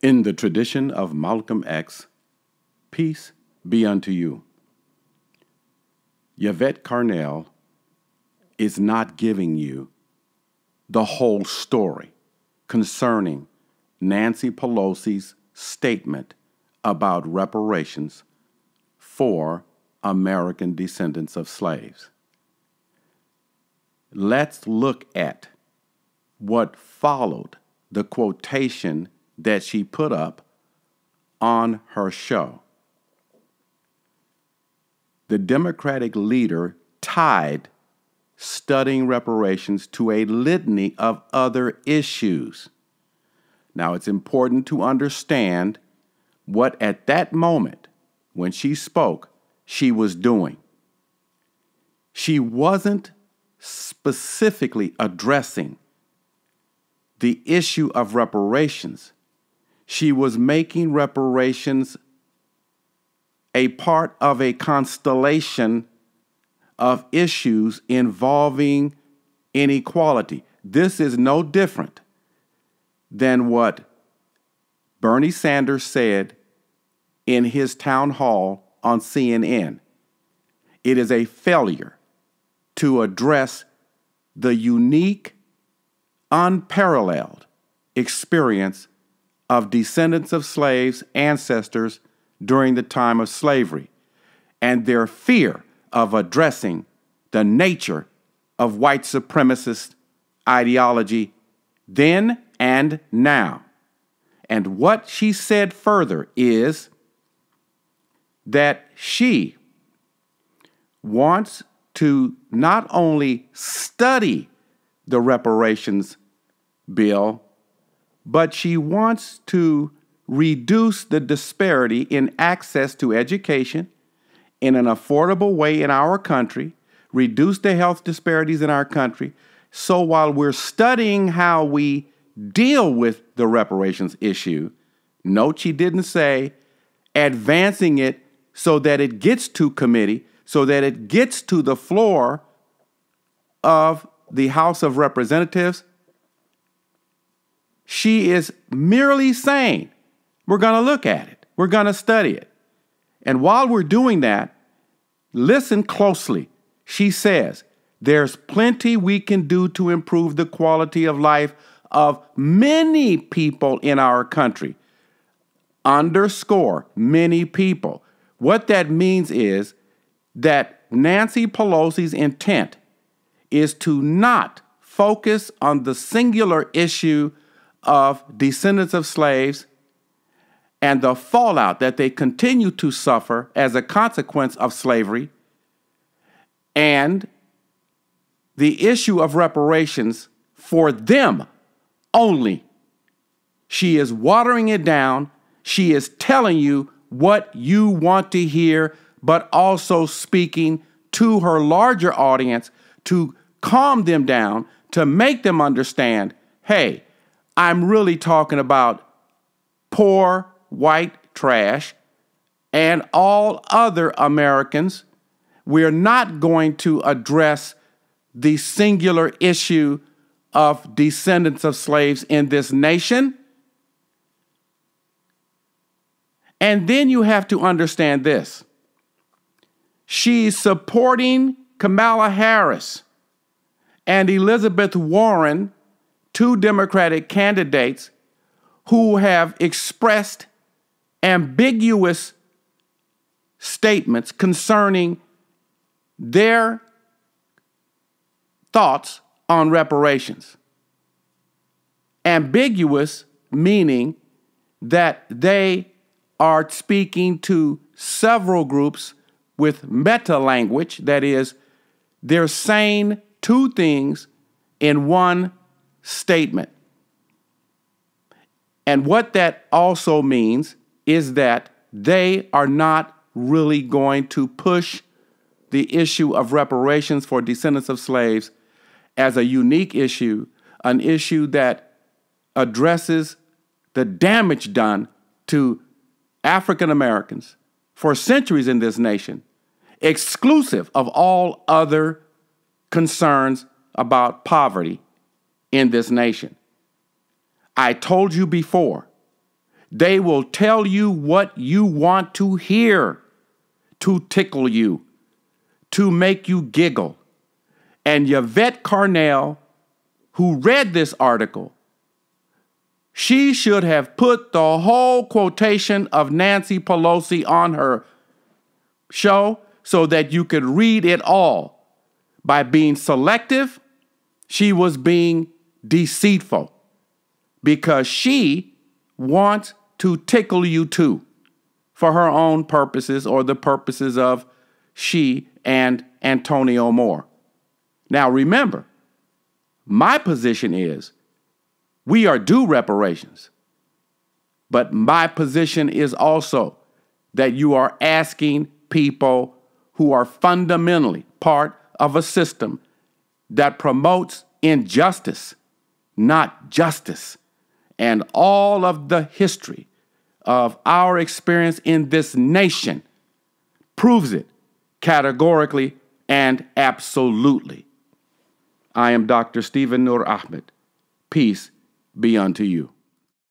In the tradition of Malcolm X, peace be unto you. Yvette Carnell is not giving you the whole story concerning Nancy Pelosi's statement about reparations for American descendants of slaves. Let's look at what followed the quotation that she put up on her show. The Democratic leader tied studying reparations to a litany of other issues. Now, it's important to understand what at that moment, when she spoke, she was doing. She wasn't specifically addressing the issue of reparations. She was making reparations a part of a constellation of issues involving inequality. This is no different than what Bernie Sanders said in his town hall on CNN. It is a failure to address the unique, unparalleled experience of descendants of slaves, ancestors during the time of slavery, and their fear of addressing the nature of white supremacist ideology then and now. And what she said further is that she wants to not only study the reparations bill, but she wants to reduce the disparity in access to education in an affordable way in our country, reduce the health disparities in our country. So while we're studying how we deal with the reparations issue, note she didn't say advancing it so that it gets to committee, so that it gets to the floor of the House of Representatives. She is merely saying, we're going to look at it. We're going to study it. And while we're doing that, listen closely. She says, there's plenty we can do to improve the quality of life of many people in our country. Underscore, many people. What that means is that Nancy Pelosi's intent is to not focus on the singular issue of descendants of slaves and the fallout that they continue to suffer as a consequence of slavery, and the issue of reparations for them only. She is watering it down. She is telling you what you want to hear, but also speaking to her larger audience to calm them down, to make them understand, hey, I'm really talking about poor white trash and all other Americans. We're not going to address the singular issue of descendants of slaves in this nation. And then you have to understand this. She's supporting Kamala Harris and Elizabeth Warren, two Democratic candidates who have expressed ambiguous statements concerning their thoughts on reparations. Ambiguous meaning that they are speaking to several groups with meta language. That is, they're saying two things in one statement. And what that also means is that they are not really going to push the issue of reparations for descendants of slaves as a unique issue, an issue that addresses the damage done to African Americans for centuries in this nation, exclusive of all other concerns about poverty in this nation. I told you before, They will tell you what you want to hear, to tickle you, to make you giggle. And Yvette Carnell, who read this article, she should have put the whole quotation of Nancy Pelosi on her show so that you could read it all. By being selective, she was being deceitful because she wants to tickle you too for her own purposes or the purposes of she and Antonio Moore. Now remember, my position is we are due reparations, but my position is also that you are asking people who are fundamentally part of a system that promotes injustice, not justice. And all of the history of our experience in this nation proves it categorically and absolutely. I am Dr. Stephen Nur Ahmed. Peace be unto you.